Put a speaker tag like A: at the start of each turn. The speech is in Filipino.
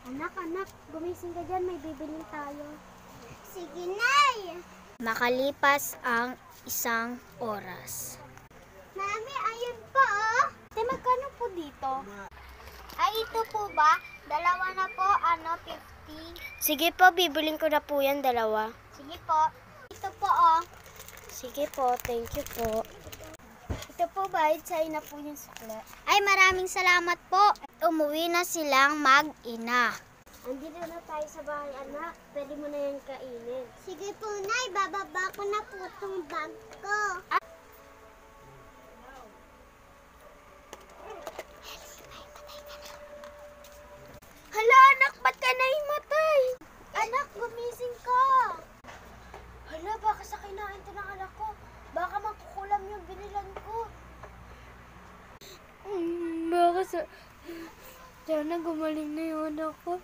A: Anak, gumising ka dyan, may bibiling tayo. Sige, Nay!
B: Makalipas ang 1 oras.
A: Mami, ayun po, oh! Ate, magkano po dito? Ay, ito po ba? Dalawa na po, 50.
B: Sige po, bibiling ko na po yan, 2.
A: Sige po. Ito po, oh.
B: Sige po, thank you po.
A: Ito po, bayad sa'yo na po yung sukle.
B: Ay, maraming salamat po. Umuwi na silang mag-ina.
A: Andito na tayo sa bahay, anak. Pwede mo na yan kainin. Sige po, Nay. Bababa ko na po itong bag ko. Hala, anak, ba't ka naimatay? Anak, gumising ka. Hala, baka sa kinain to ng anak ko. Baka makukulam yung binilan ko.
B: Baka sana gumaling na yung anak ko.